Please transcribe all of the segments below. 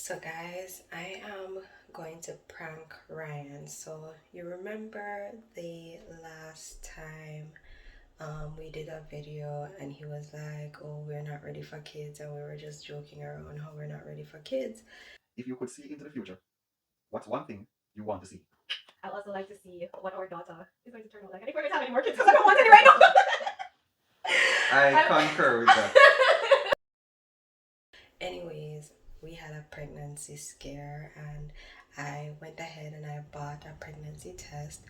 So guys, I am going to prank Ryan. So you remember the last time we did a video and he was like, oh, we're not ready for kids, and we were just joking around how we're not ready for kids. If you could see into the future, what's one thing you want to see? I'd also like to see what our daughter is going to turn out like. I think we're going to have any more kids because I don't want any right now. I concur with that. Anyways, we had a pregnancy scare and I went ahead and I bought a pregnancy test.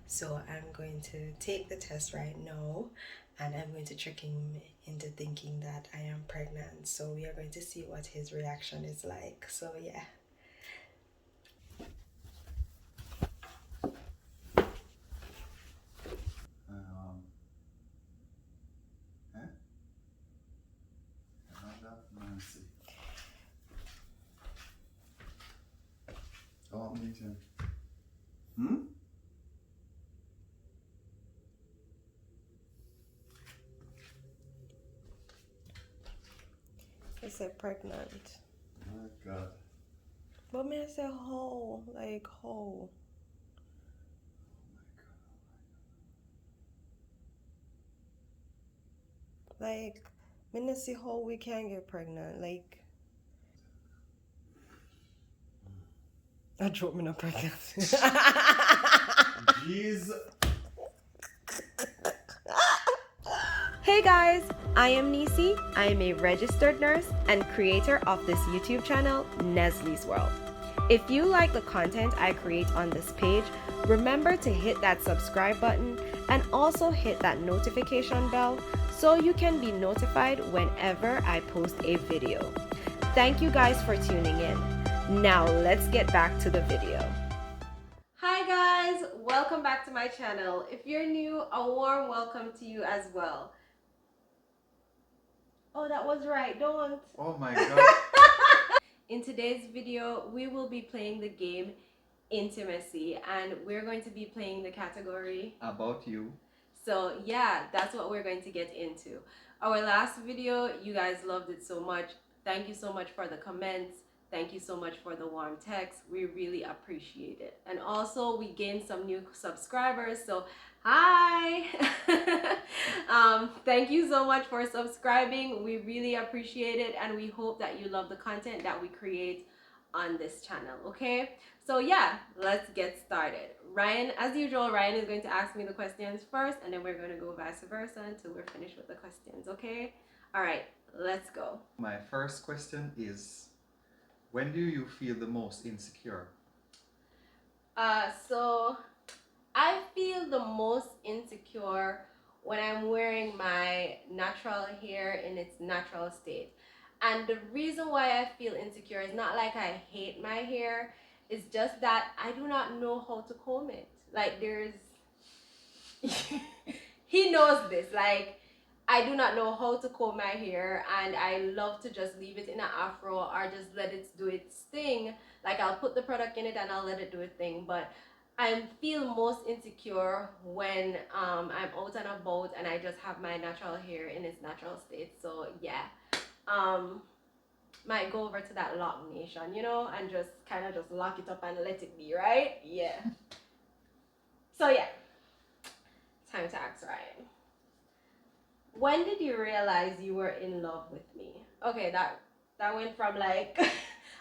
So I'm going to take the test right now and I'm going to trick him into thinking that I am pregnant. So we are going to see what his reaction is like. So yeah. Nancy. Oh, me too. I said pregnant. My God. But me I say how? Like how? Like, me not see how we can get pregnant. Like, I joke me not pregnant. Jeez. Hey guys, I am Nisi. I am a registered nurse and creator of this YouTube channel, Neslie's World. If you like the content I create on this page, remember to hit that subscribe button and also hit that notification bell so you can be notified whenever I post a video. Thank you guys for tuning in. Now let's get back to the video. Hi guys, welcome back to my channel. If you're new, a warm welcome to you as well. Oh, that was right, don't. Oh my God. In today's video, we will be playing the game Intimacy, and we're going to be playing the category About you. So yeah, that's what we're going to get into. Our last video, you guys loved it so much. Thank you so much for the comments. Thank you so much for the warm text. We really appreciate it. And also we gained some new subscribers. So hi. Thank you so much for subscribing. We really appreciate it. And we hope that you love the content that we create on this channel. Okay. So yeah, let's get started. Ryan, as usual, Ryan is going to ask me the questions first, and then we're going to go vice versa until we're finished with the questions, okay? All right, let's go. My first question is, when do you feel the most insecure? So I feel the most insecure when I'm wearing my natural hair in its natural state. And the reason why I feel insecure is not like I hate my hair, it's just that I do not know how to comb it. Like there's he knows this. Like I do not know how to comb my hair, and I love to just leave it in an afro or just let it do its thing. Like I'll put the product in it and I'll let it do its thing. But I feel most insecure when I'm out and about and I just have my natural hair in its natural state. So yeah, might go over to that lock nation, you know, and just kind of just lock it up and let it be, right? Yeah. So yeah, time to ask Ryan. When did you realize you were in love with me? Okay, that went from like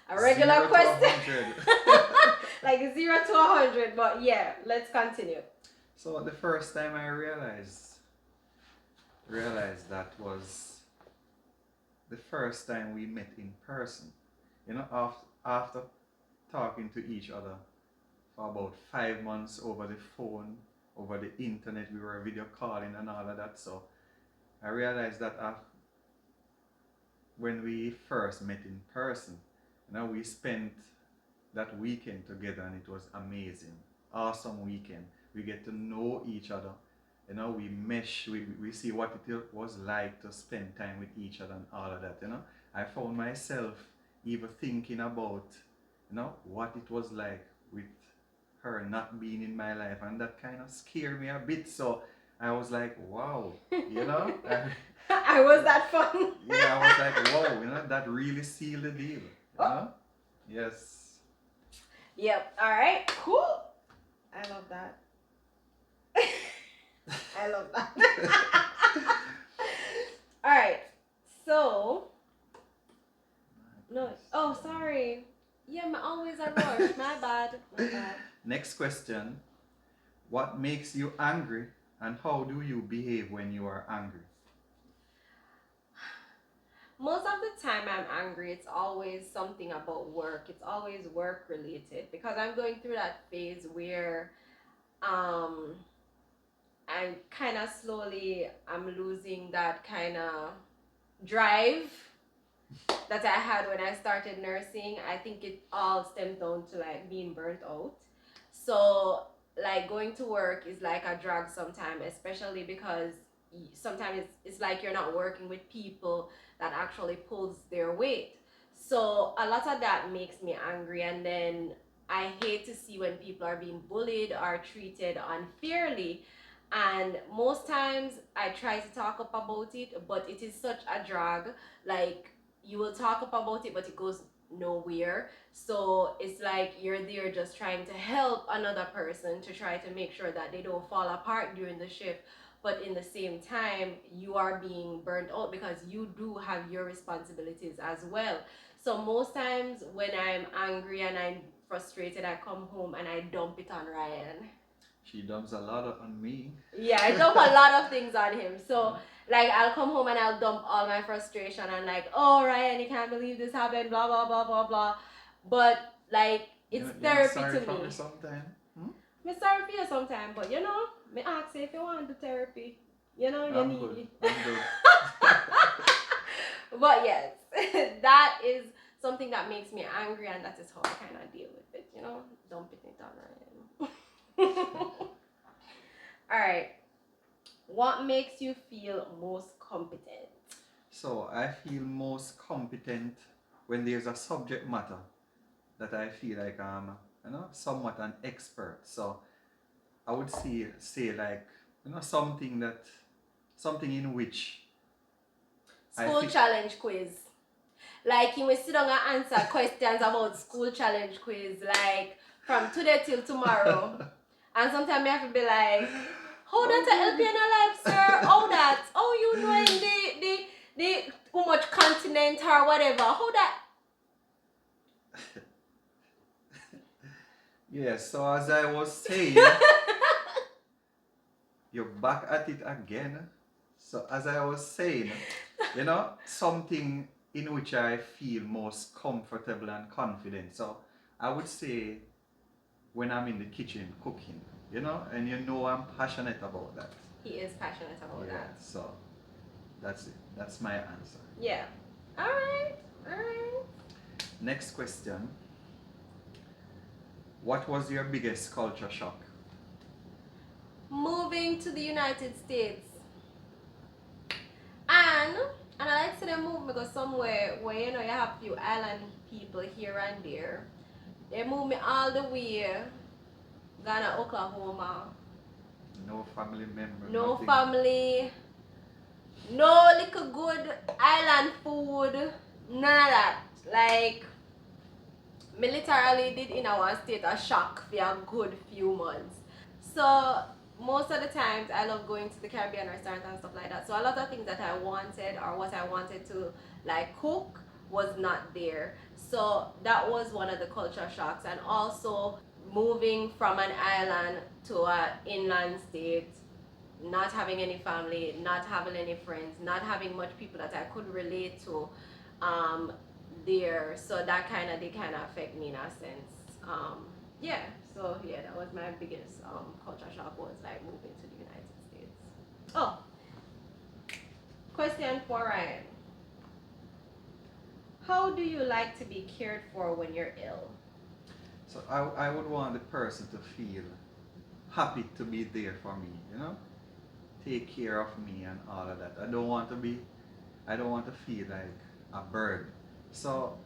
a regular question, like 0 to 100. But yeah, let's continue. So the first time I realized that was the first time we met in person. You know, after talking to each other for about 5 months over the phone, over the internet, we were video calling and all of that. So I realized that when we first met in person, you know, we spent that weekend together and it was amazing, awesome weekend. We get to know each other, you know, we mesh, we see what it was like to spend time with each other and all of that, you know. I found myself even thinking about, you know, what it was like with her not being in my life, and that kind of scared me a bit. So I was like, wow, you know. I was that fun. Yeah, I was like, wow, you know, that really sealed the deal, you know. Yes. Yep. All right. Cool. I love that. I love that. All right. So no. Oh, sorry. Yeah, I'm always a rush. My bad. My bad. Next question. What makes you angry and how do you behave when you are angry? Most of the time I'm angry, it's always something about work. It's always work related because I'm going through that phase where um I'm kind of slowly I'm losing that kind of drive that I had when I started nursing. I think it all stemmed down to like being burnt out. So like going to work is like a drag sometimes, especially because sometimes it's like you're not working with people that actually pulls their weight. So a lot of that makes me angry, and then I hate to see when people are being bullied or treated unfairly. And most times I try to talk up about it, but it is such a drag. Like you will talk up about it, but it goes nowhere. So it's like you're there just trying to help another person to try to make sure that they don't fall apart during the shift, but in the same time you are being burnt out because you do have your responsibilities as well. So most times when I'm angry and I'm frustrated, I come home and I dump it on Ryan. She dumps a lot on me. Yeah, I dump a lot of things on him. So like I'll come home and I'll dump all my frustration and like, oh Ryan, you can't believe this happened, blah blah blah blah blah. But like it's You're not therapy sorry to for me me. sometime? Hmm? I'm sorry for you sometimes, but you know, me ask you if you want the therapy. You know, you I'm need good. it. I'm good. But yes, that is something that makes me angry, and that is how I kind of deal with it. You know, dumping it on Ryan. All right. What makes you feel most competent? So I feel most competent when there's a subject matter that I feel like I'm, somewhat an expert. So I would say like, something in which I School feel. challenge quiz. Like you will sit down and answer questions about school challenge quiz, like from today till tomorrow. And sometimes you have to be like, how that Oh help you in your life, sir? How that? How you knowing the how much continent or whatever? How that? Yes, so as I was saying, you're back at it again. So as I was saying, something in which I feel most comfortable and confident. So I would say when I'm in the kitchen cooking, and I'm passionate about that. He is passionate about Yeah, that. so that's it. That's my answer. Yeah. Alright. Alright. Next question. What was your biggest culture shock? Moving to the United States. And I like to them move me go somewhere where you know you have few island people here and there. They move me all the way Ghana, Oklahoma. No family member, No nothing. family, no little good island food, none of that. Like me literally did in our state a shock for a good few months. So most of the times I love going to the Caribbean restaurants and stuff like that. So a lot of things that I wanted or what I wanted to like cook was not there. So that was one of the culture shocks. And also moving from an island to an inland state, not having any family, not having any friends, not having much people that I could relate to um, there. So that kind of did kind of affect me in a sense. Yeah, so yeah, that was my biggest culture shock was like moving to the United States. Oh, question for Ryan. How do you like to be cared for when you're ill? So I would want the person to feel happy to be there for me, take care of me and all of that. I don't want to feel like a burden. So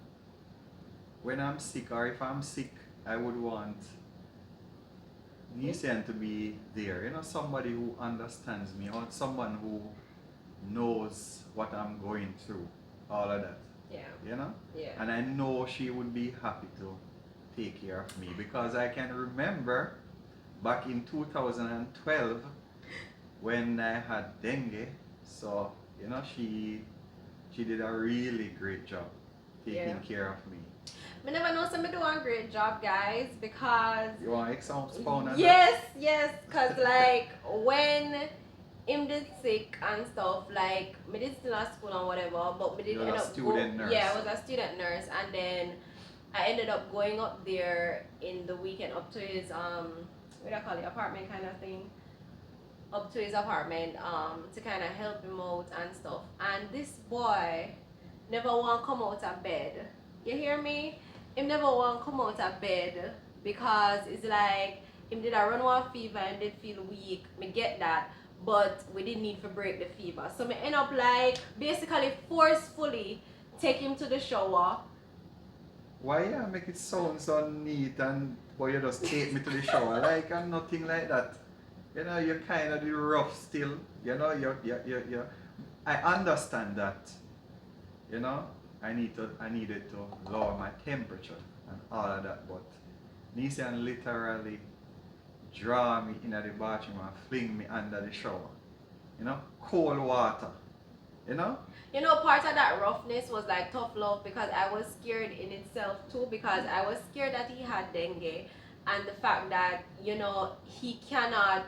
when I'm sick or if I'm sick, I would want Nisian to be there, somebody who understands me or someone who knows what I'm going through, all of that. Yeah. you know? Yeah. And I know she would be happy to take care of me because I can remember back in 2012 when I had dengue. So, she did a really great job taking Yeah. care of me. I never know somebody do a great job, guys, because You want to expound on yes, cause like when him did sick and stuff, like me did still at school and whatever, but me did You're end a up student nurse. Yeah, I was a student nurse, and then I ended up going up there in the weekend up to his what do I call it, apartment kind of thing, up to his apartment to kind of help him out and stuff. And this boy never want come out of bed. You hear me? Him never want come out of bed because it's like him did a run one fever and did feel weak. Me get that, but we didn't need to break the fever. So me end up like basically forcefully take him to the shower. Why you make it sound so neat and boy you just take me to the shower? Like I'm nothing like that. You're kind of rough still. You I understand that. You know, I needed to lower my temperature and all of that, but Nissan literally draw me into the bathroom and fling me under the shower. Cold water. You know? Part of that roughness was like tough love because I was scared in itself too, because I was scared that he had dengue and the fact that, he cannot,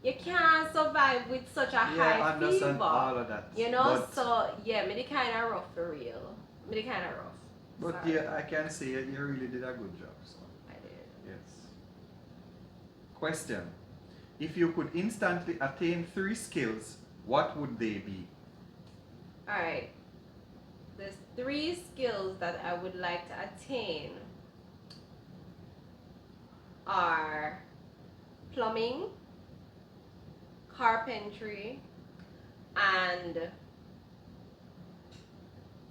you can't survive with such a Yeah, I high understand fever. all of that. So yeah, me kind of rough for real. Me kind of rough. But Sorry. yeah, I can say you really did a good job. So I did. yes. Question: if you could instantly attain 3 skills, what would they be? Alright. There's 3 skills that I would like to attain are plumbing, carpentry, and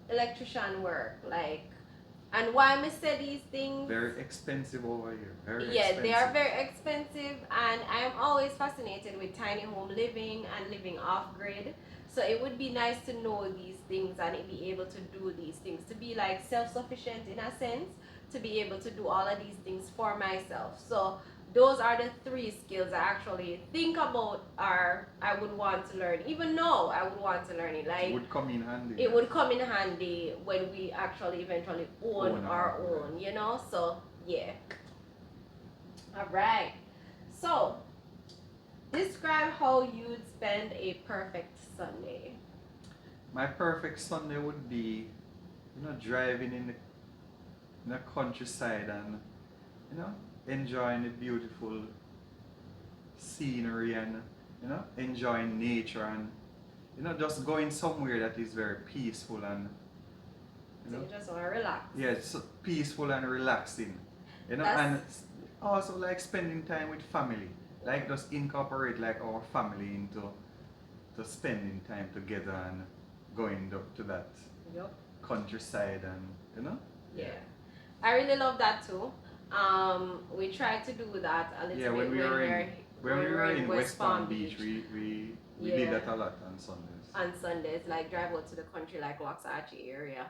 electrician work. And why I say these things? Very expensive over here. Very Yeah, expensive. they are very expensive, and I am always fascinated with tiny home living and living off grid. So it would be nice to know these things and be able to do these things, to be like self-sufficient in a sense, to be able to do all of these things for myself. So those are the 3 skills I actually think about or I would want to learn. Even though I would want to learn it, It would come in handy. it would come in handy when we actually eventually own our own, So yeah. All right. So describe how you'd spend a perfect Sunday. My perfect Sunday would be, driving in the countryside and, enjoying the beautiful scenery and, enjoying nature and, just going somewhere that is very peaceful and, So you just want to relax. yeah, it's peaceful and relaxing, and also like spending time with family, like just incorporate like our family into to spending time together and going up to that Yep. countryside and Yeah. I really love that too. We tried to do that a little bit when we were in West Palm Beach, we did that a lot on Sundays. On Sundays, like drive out to the country, like Waxahachie area.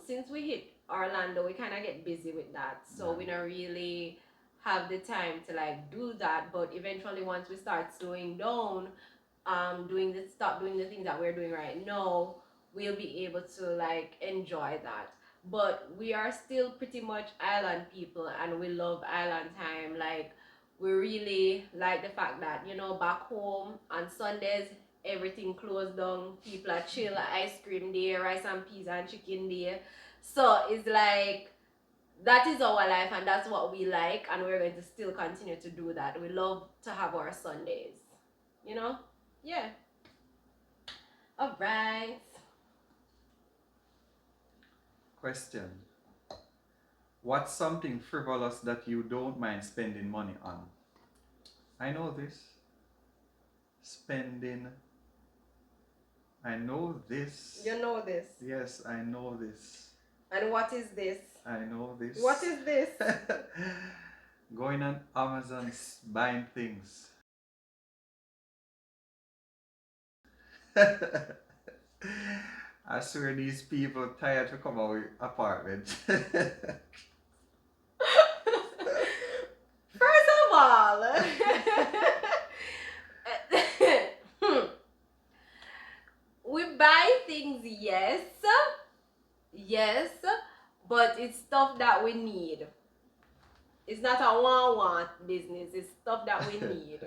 Since we hit Orlando, we kind of get busy with that, so we don't really have the time to like do that. But eventually, once we start slowing down, stop doing the things that we're doing right now, we'll be able to like enjoy that. But we are still pretty much island people, and we love island time. Like, we really like the fact that, back home on Sundays, everything closed down, people are chill, ice cream there, rice and peas and chicken there. So it's like, that is our life and that's what we like, and we're going to still continue to do that. We love to have our Sundays, yeah. All right. Question: what's something frivolous that you don't mind spending money on? I know this. Spending. I know this. You know this. Yes, I know this. And what is this? I know this. What is this? Going on Amazon, buying things. I swear these people tired to come out with apartment. First of all, we buy things, yes, but it's stuff that we need. It's not a want business. It's stuff that we need.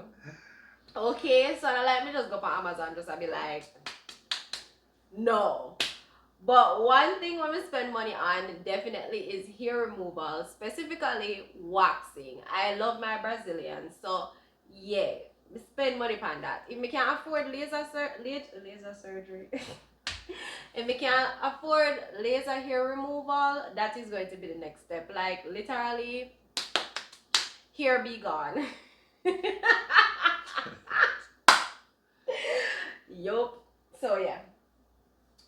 Okay, so let me just go on Amazon just to be like, no. But one thing when we spend money on definitely is hair removal, specifically waxing. I love my Brazilian, so yeah, we spend money on that. If we can't afford laser surgery, if we can't afford laser hair removal, that is going to be the next step. Like literally, hair be gone. Yup. So yeah.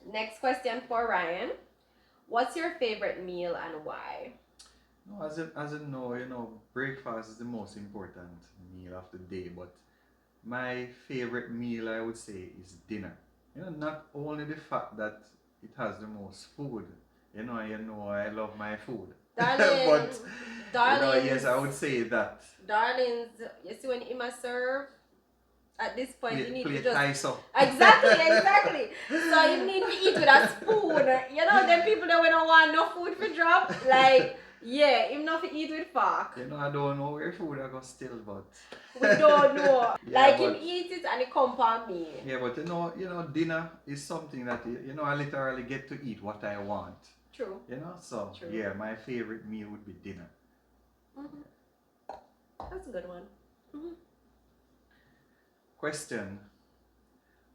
Next question for Ryan. What's your favorite meal and why? No, as in know, breakfast is the most important meal of the day, but my favorite meal I would say is dinner. Not only the fact that it has the most food, I love my food. Darling, But darlings, yes, I would say that. darlings, you see when Ima serve, at this point you need Play to just ISO. exactly. So you need to eat with a spoon. Them people that we don't want no food for drop, like yeah, him not to eat with fork. I don't know where food I got still, but We don't know. Yeah, like but- him eat it and it come on me. yeah, but dinner is something that I literally get to eat what I want. True. So True. yeah, my favorite meal would be dinner. That's a good one. Question: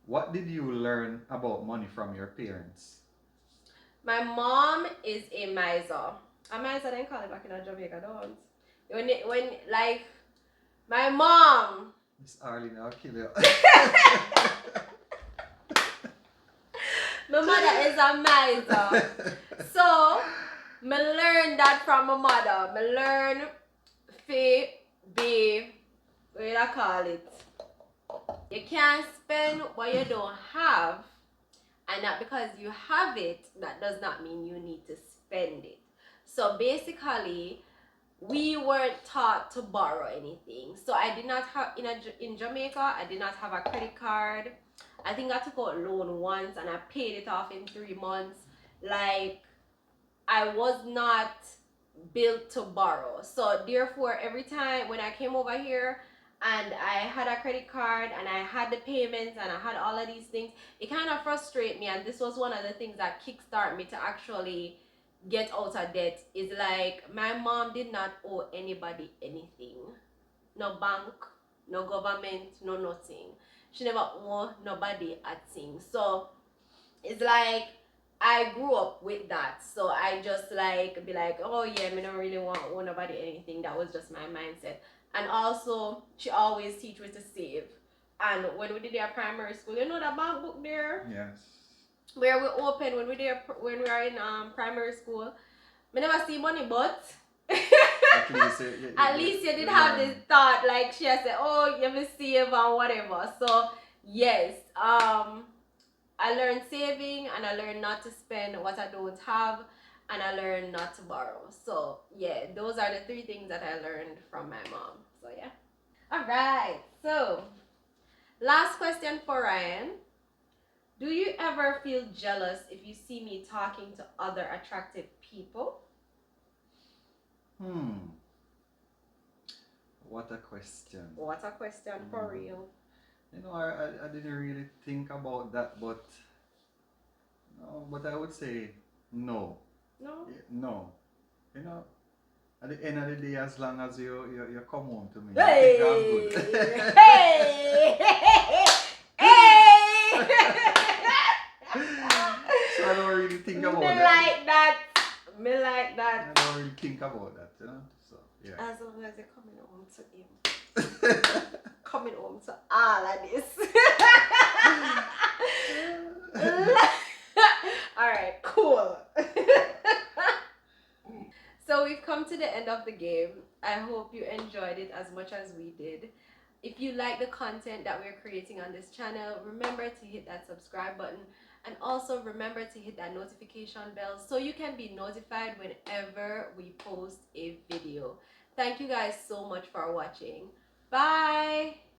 what did you learn about money from your parents? My mom is a miser. A miser, they call it back in Jamaica, don't. When like my mom. Miss Arlene, I'll kill you. My mother is a miser. So, me learn that from my mother. Me learn fi be, what do I call it? You can't spend what you don't have. And not because you have it, that does not mean you need to spend it. So basically, we weren't taught to borrow anything. So I did not have, in Jamaica, I did not have a credit card. I think I took out a loan once and I paid it off in 3 months. Like, I was not built to borrow. So therefore, every time when I came over here and I had a credit card and I had the payments and I had all of these things, it kind of frustrated me. And this was one of the things that kickstarted me to actually get out of debt. Is like, my mom did not owe anybody anything. No bank, no government, no nothing. She never owed nobody a thing. So it's like, I grew up with that. So I just like be like, oh yeah, I don't really want owe nobody anything. That was just my mindset. And also, she always teach me to save. And when we did our primary school, that bank book there? Yes. Where we open when we are in primary school. I never see money, but at least you did have this thought, like she said, oh, you will save and whatever. So yes, I learned saving and I learned not to spend what I don't have, and I learned not to borrow. So yeah, those are the 3 things that I learned from my mom. So yeah. Alright, so last question for Ryan. Do you ever feel jealous if you see me talking to other attractive people? What a question. What a question, for real. I didn't really think about that, but I would say no. No? No. At the end of the day, as long as you come home to me, Hey! I think I'm good. Hey! Hey! So I don't really think about Me that. like that. Me like that. I don't really think about that, So yeah. As long as you're coming home to him. Coming home to all of this. Alright, cool. So we've come to the end of the game. I hope you enjoyed it as much as we did. If you like the content that we're creating on this channel, remember to hit that subscribe button And also remember to hit that notification bell so you can be notified whenever we post a video. Thank you guys so much for watching. Bye!